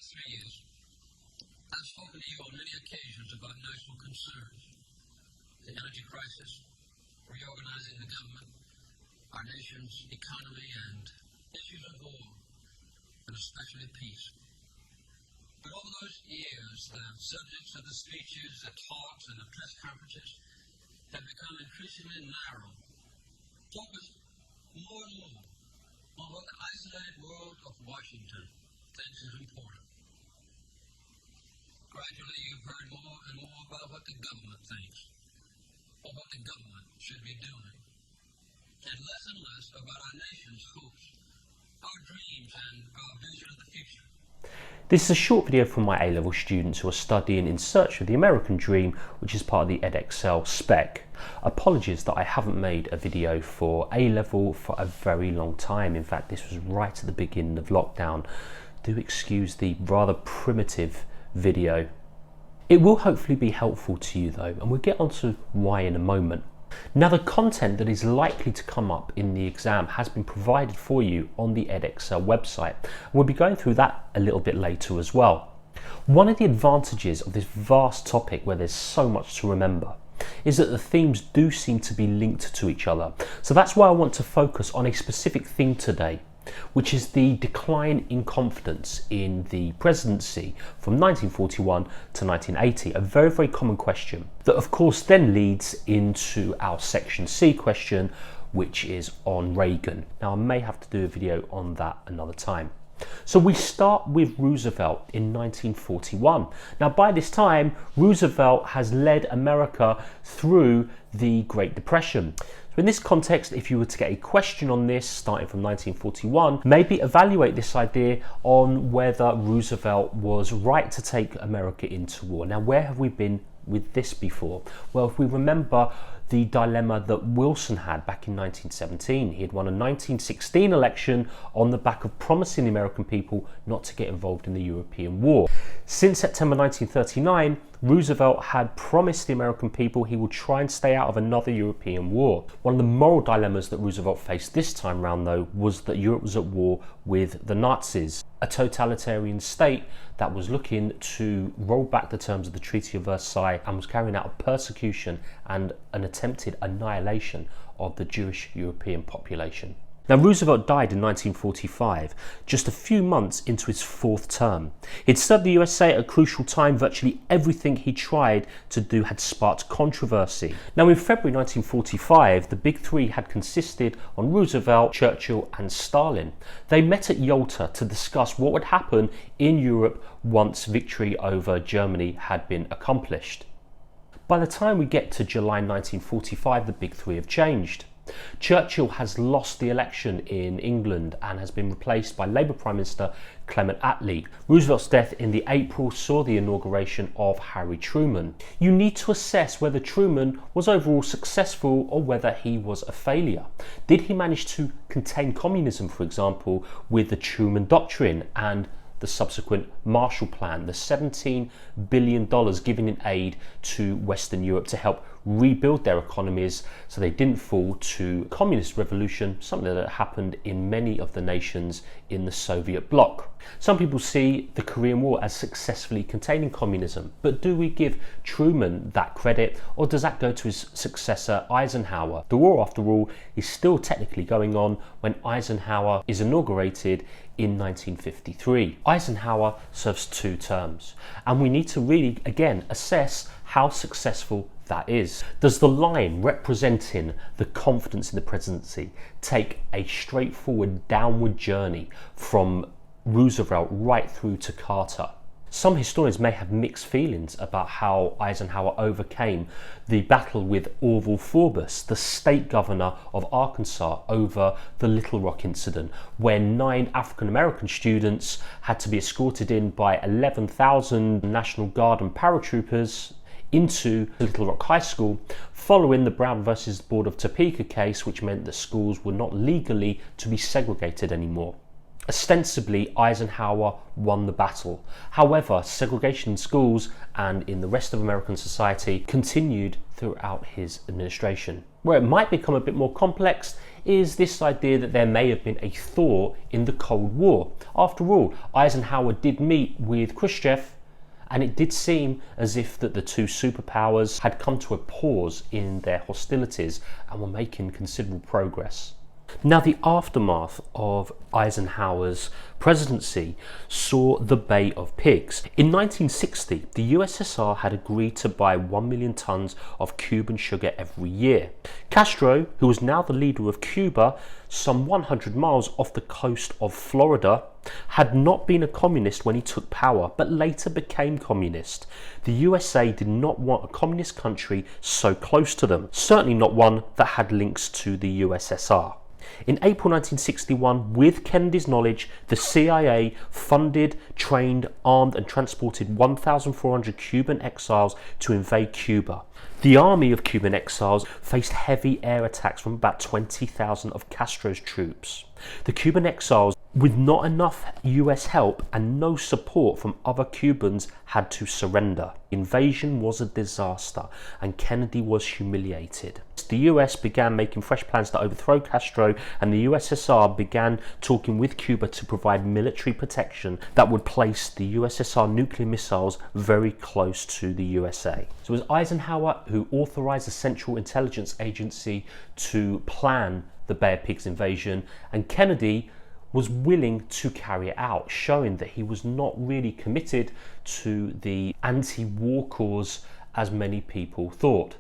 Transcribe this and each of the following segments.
3 years, I've spoken to you on many occasions about national concerns, the energy crisis, reorganizing the government, our nation's economy, and issues of war, and especially peace. But over those years, the subjects of the speeches, the talks, and the press conferences have become increasingly narrow, focused more and more on what the isolated world of Washington thinks is important. Gradually, you've heard more and more about what the government thinks, or what the government should be doing, and less about our nation's hopes, our dreams, and our vision of the future. This is a short video from my A-level students who are studying In Search of the American Dream, which is part of the Edexcel spec. Apologies that I haven't made a video for A-level for a very long time. In fact, this was right at the beginning of lockdown. Do excuse the rather primitive video. It will hopefully be helpful to you though, and we'll get onto why in a moment. Now, the content that is likely to come up in the exam has been provided for you on the Edexcel website. We'll be going through that a little bit later as well. One of the advantages of this vast topic, where there's so much to remember, is that the themes do seem to be linked to each other. So that's why I want to focus on a specific theme today, which is the decline in confidence in the presidency from 1941 to 1980, a very, very common question that of course then leads into our section C question, which is on Reagan. Now, I may have to do a video on that another time. So we start with Roosevelt in 1941. Now, by this time, Roosevelt has led America through the Great Depression. So in this context, if you were to get a question on this starting from 1941, maybe evaluate this idea on whether Roosevelt was right to take America into war. Now, where have we been with this before? Well, if we remember the dilemma that Wilson had back in 1917. He had won a 1916 election on the back of promising the American people not to get involved in the European War. Since September 1939, Roosevelt had promised the American people he would try and stay out of another European war. One of the moral dilemmas that Roosevelt faced this time round, though, was that Europe was at war with the Nazis, a totalitarian state that was looking to roll back the terms of the Treaty of Versailles and was carrying out a persecution and an attempted annihilation of the Jewish European population. Now, Roosevelt died in 1945, just a few months into his fourth term. He'd served the USA at a crucial time. Virtually everything he tried to do had sparked controversy. Now, in February 1945, the Big Three had consisted on Roosevelt, Churchill and Stalin. They met at Yalta to discuss what would happen in Europe once victory over Germany had been accomplished. By the time we get to July 1945, the Big Three have changed. Churchill has lost the election in England and has been replaced by Labour Prime Minister Clement Attlee. Roosevelt's death in the April saw the inauguration of Harry Truman. You need to assess whether Truman was overall successful or whether he was a failure. Did he manage to contain communism, for example, with the Truman Doctrine and the subsequent Marshall Plan, the $17 billion given in aid to Western Europe to help rebuild their economies so they didn't fall to communist revolution, something that happened in many of the nations in the Soviet bloc. Some people see the Korean War as successfully containing communism, but do we give Truman that credit, or does that go to his successor Eisenhower? The war, after all, is still technically going on when Eisenhower is inaugurated in 1953. Eisenhower serves 2 terms, and we need to really, again, assess how successful that is. Does the line representing the confidence in the presidency take a straightforward downward journey from Roosevelt right through to Carter? Some historians may have mixed feelings about how Eisenhower overcame the battle with Orville Forbes, the state governor of Arkansas, over the Little Rock incident, where 9 African-American students had to be escorted in by 11,000 National Guard and paratroopers into Little Rock High School following the Brown versus Board of Topeka case, which meant that schools were not legally to be segregated anymore. Ostensibly, Eisenhower won the battle. However, segregation in schools and in the rest of American society continued throughout his administration. Where it might become a bit more complex is this idea that there may have been a thaw in the Cold War. After all, Eisenhower did meet with Khrushchev, and it did seem as if that the two superpowers had come to a pause in their hostilities and were making considerable progress. Now, the aftermath of Eisenhower's presidency saw the Bay of Pigs. In 1960, the USSR had agreed to buy 1 million tons of Cuban sugar every year. Castro, who was now the leader of Cuba, some 100 miles off the coast of Florida, had not been a communist when he took power, but later became communist. The USA did not want a communist country so close to them, certainly not one that had links to the USSR. In April 1961, with Kennedy's knowledge, the CIA funded, trained, armed and transported 1,400 Cuban exiles to invade Cuba. The army of Cuban exiles faced heavy air attacks from about 20,000 of Castro's troops. The Cuban exiles, with not enough US help and no support from other Cubans, had to surrender. The invasion was a disaster and Kennedy was humiliated. The US began making fresh plans to overthrow Castro, and the USSR began talking with Cuba to provide military protection that would place the USSR nuclear missiles very close to the USA. So it was Eisenhower who authorized the Central Intelligence Agency to plan the Bay of Pigs invasion, and Kennedy was willing to carry it out, showing that he was not really committed to the anti-war cause as many people thought.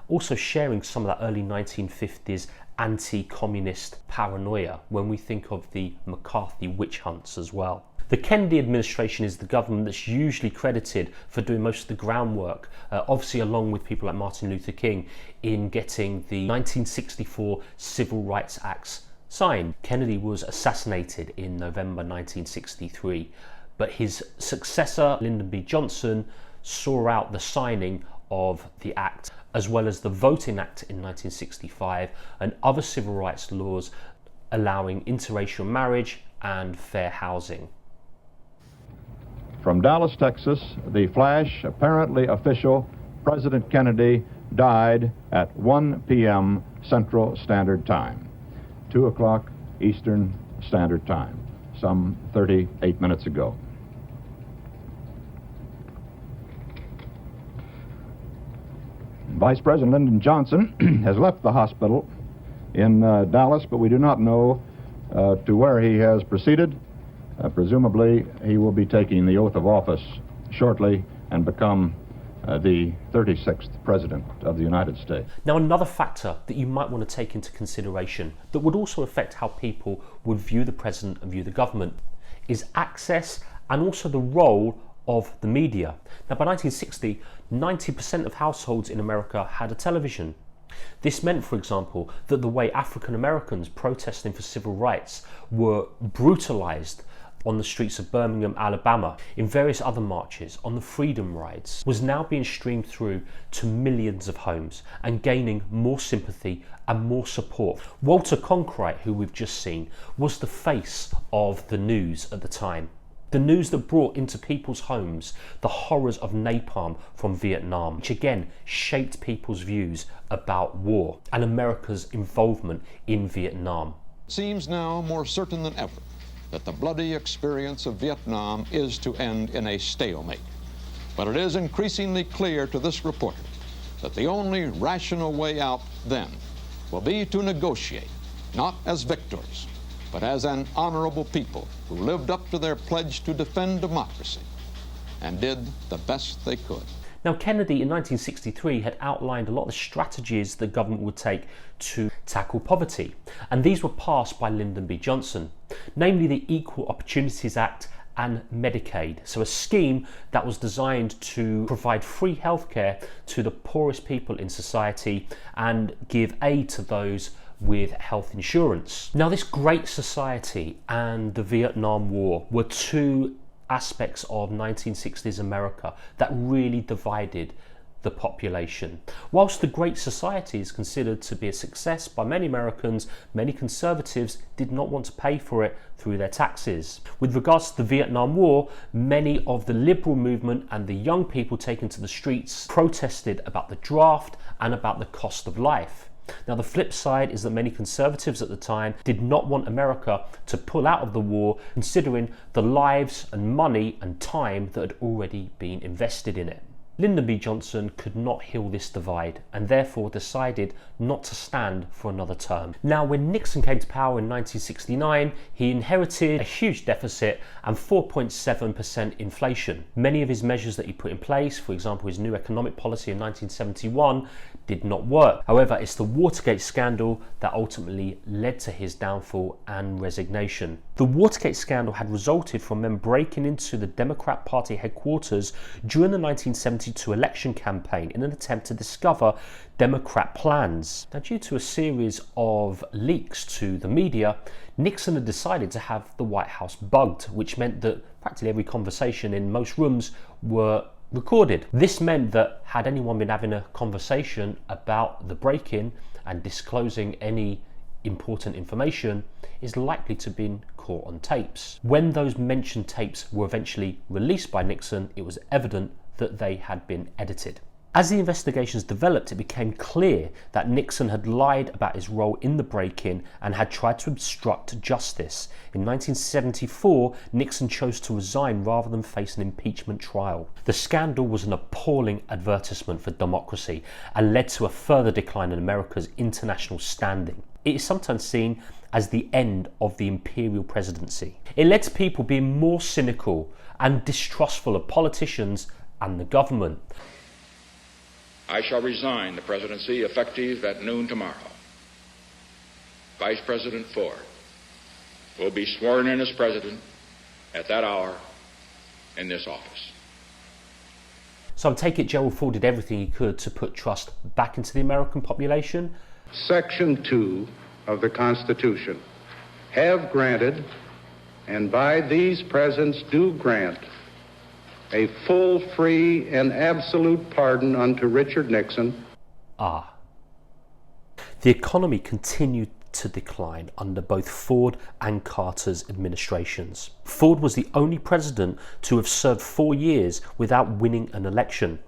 Also sharing some of that early 1950s anti-communist paranoia when we think of the McCarthy witch hunts as well. The Kennedy administration is the government that's usually credited for doing most of the groundwork, obviously along with people like Martin Luther King, in getting the 1964 Civil Rights Acts signed. Kennedy was assassinated in November 1963, but his successor, Lyndon B. Johnson, saw out the signing of the act, as well as the Voting Act in 1965 and other civil rights laws allowing interracial marriage and fair housing. From Dallas, Texas, the flash, apparently official, President Kennedy died at 1 p.m. Central Standard Time, 2 o'clock Eastern Standard Time, some 38 minutes ago. Vice President Lyndon Johnson has left the hospital in Dallas, but we do not know to where he has proceeded. Presumably, he will be taking the oath of office shortly and become the 36th President of the United States. Now, another factor that you might want to take into consideration that would also affect how people would view the President and view the government is access and also the role of the media. Now, by 1960, 90% of households in America had a television. This meant, for example, that the way African Americans protesting for civil rights were brutalized on the streets of Birmingham, Alabama, in various other marches, on the Freedom Rides, was now being streamed through to millions of homes and gaining more sympathy and more support. Walter Cronkite, who we've just seen, was the face of the news at the time. The news that brought into people's homes the horrors of napalm from Vietnam, which again shaped people's views about war and America's involvement in Vietnam. It seems now more certain than ever that the bloody experience of Vietnam is to end in a stalemate. But it is increasingly clear to this reporter that the only rational way out then will be to negotiate, not as victors, but as an honorable people who lived up to their pledge to defend democracy and did the best they could. Now, Kennedy in 1963 had outlined a lot of the strategies the government would take to tackle poverty, and these were passed by Lyndon B. Johnson, namely the Equal Opportunities Act and Medicaid, so a scheme that was designed to provide free healthcare to the poorest people in society and give aid to those with health insurance. Now, this Great Society and the Vietnam War were two aspects of 1960s America that really divided the population. Whilst the Great Society is considered to be a success by many Americans, many conservatives did not want to pay for it through their taxes. With regards to the Vietnam War, many of the liberal movement and the young people taken to the streets protested about the draft and about the cost of life. Now, the flip side is that many conservatives at the time did not want America to pull out of the war, considering the lives and money and time that had already been invested in it. Lyndon B. Johnson could not heal this divide and therefore decided not to stand for another term. Now, when Nixon came to power in 1969, he inherited a huge deficit and 4.7% inflation. Many of his measures that he put in place, for example his new economic policy in 1971, did not work. However, it's the Watergate scandal that ultimately led to his downfall and resignation. The Watergate scandal had resulted from men breaking into the Democrat Party headquarters during the 1972 election campaign in an attempt to discover Democrat plans. Now, due to a series of leaks to the media, Nixon had decided to have the White House bugged, which meant that practically every conversation in most rooms were recorded. This meant that had anyone been having a conversation about the break-in and disclosing any important information, is likely to have been caught on tapes. When those mentioned tapes were eventually released by Nixon, it was evident that they had been edited. As the investigations developed, it became clear that Nixon had lied about his role in the break-in and had tried to obstruct justice. In 1974, Nixon chose to resign rather than face an impeachment trial. The scandal was an appalling advertisement for democracy and led to a further decline in America's international standing. It is sometimes seen as the end of the imperial presidency. It led to people being more cynical and distrustful of politicians and the government. I shall resign the presidency effective at noon tomorrow. Vice President Ford will be sworn in as president at that hour in this office. So I take it Gerald Ford did everything he could to put trust back into the American population. Section 2 of the Constitution have granted, and by these presents do grant, a full, free, and absolute pardon unto Richard Nixon. The economy continued to decline under both Ford and Carter's administrations. Ford was the only president to have served 4 years without winning an election.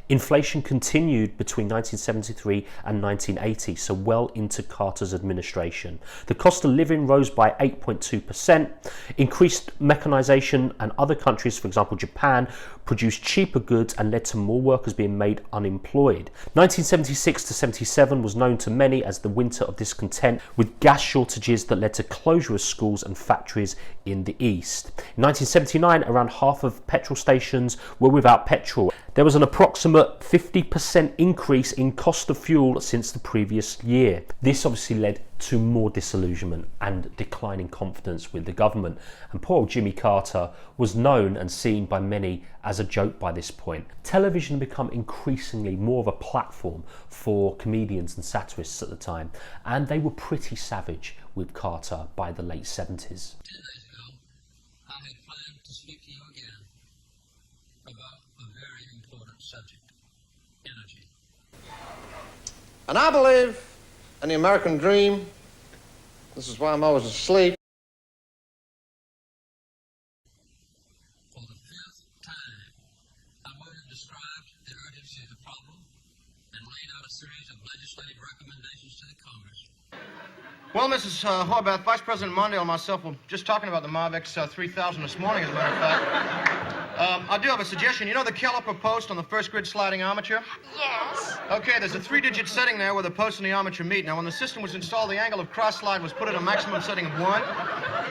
Inflation continued between 1973 and 1980, so well into Carter's administration. The cost of living rose by 8.2%. Increased mechanization, and other countries, for example Japan, produced cheaper goods and led to more workers being made unemployed. 1976 to 77 was known to many as the winter of discontent, with gas shortages that led to closure of schools and factories in the east. In 1979, around half of petrol stations were without petrol. There was an approximate 50% increase in cost of fuel since the previous year. This obviously led to more disillusionment and declining confidence with the government. And poor old Jimmy Carter was known and seen by many as a joke by this point. Television had become increasingly more of a platform for comedians and satirists at the time, and they were pretty savage with Carter by the late 70s. 10 days ago, I had planned to speak to you again about a very important subject, energy. And I believe in the American dream. This is why I'm always asleep. For the 5th time, I would have described the urgency of the problem and laid out a series of legislative recommendations to the Congress. Well, Mrs. Horvath, Vice President Mondale and myself were just talking about the MAVX 3000 this morning, as a matter of fact. I do have a suggestion. You know the caliper post on the first grid sliding armature? Yes. Okay, there's a 3-digit setting there where the post and the armature meet. Now, when the system was installed, the angle of cross slide was put at a maximum setting of 1.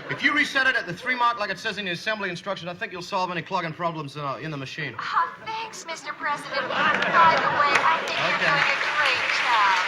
If you reset it at the 3 mark like it says in the assembly instruction, I think you'll solve any clogging problems in the machine. Oh, thanks, Mr. President. By the way, I think you're doing a great job.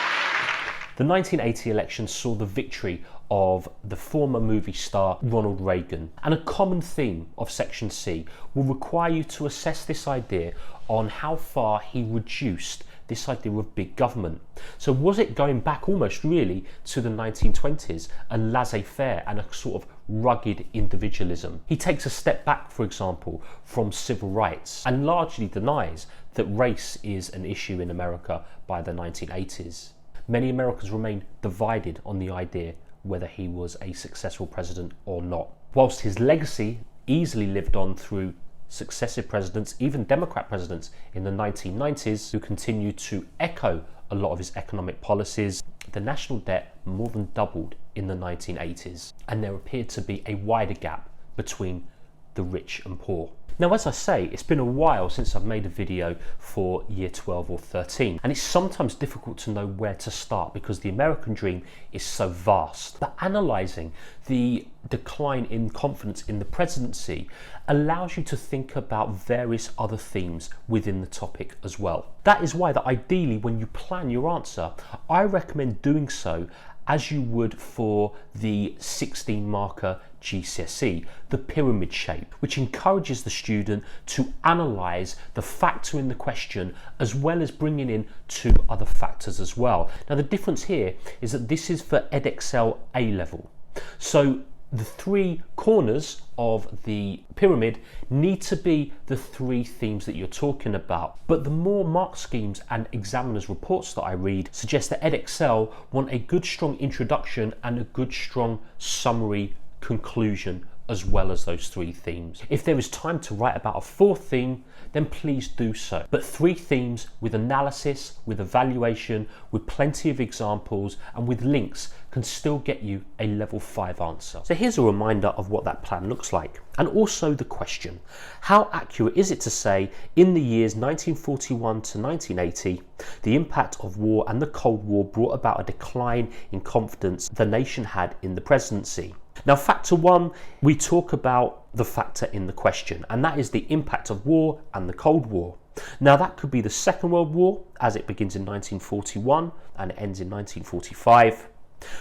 The 1980 election saw the victory of the former movie star Ronald Reagan, and a common theme of Section C will require you to assess this idea on how far he reduced this idea of big government. So was it going back almost really to the 1920s and laissez-faire and a sort of rugged individualism? He takes a step back, for example, from civil rights and largely denies that race is an issue in America by the 1980s. Many Americans remain divided on the idea whether he was a successful president or not. Whilst his legacy easily lived on through successive presidents, even Democrat presidents in the 1990s, who continued to echo a lot of his economic policies. The national debt more than doubled in the 1980s, and there appeared to be a wider gap between the rich and poor. Now, as I say, it's been a while since I've made a video for year 12 or 13, and it's sometimes difficult to know where to start because the American dream is so vast. But analysing the decline in confidence in the presidency allows you to think about various other themes within the topic as well. That is why that ideally when you plan your answer, I recommend doing so as you would for the 16 marker GCSE, the pyramid shape, which encourages the student to analyse the factor in the question as well as bringing in 2 other factors as well. Now the difference here is that this is for Edexcel A level. So the 3 corners of the pyramid need to be the 3 themes that you're talking about. But the more mark schemes and examiners' reports that I read suggest that Edexcel want a good strong introduction and a good strong summary conclusion as well as those 3 themes. If there is time to write about a 4th theme, then please do so. But 3 themes with analysis, with evaluation, with plenty of examples and with links can still get you a level 5 answer. So here's a reminder of what that plan looks like, and also the question: how accurate is it to say in the years 1941 to 1980 the impact of war and the Cold War brought about a decline in confidence the nation had in the presidency? Now, factor 1, we talk about the factor in the question, and that is the impact of war and the Cold War. Now, that could be the Second World War, as it begins in 1941 and ends in 1945.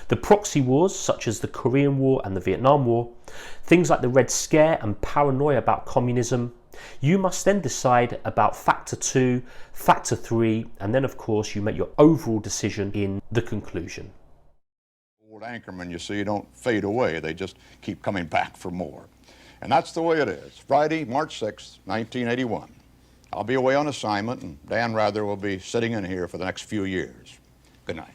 The proxy wars, such as the Korean War and the Vietnam War. Things like the Red Scare and paranoia about communism. You must then decide about factor 2, factor 3, and then, of course, you make your overall decision in the conclusion. Old anchormen, you see, don't fade away. They just keep coming back for more. And that's the way it is. Friday, March 6th, 1981. I'll be away on assignment, and Dan Rather will be sitting in here for the next few years. Good night.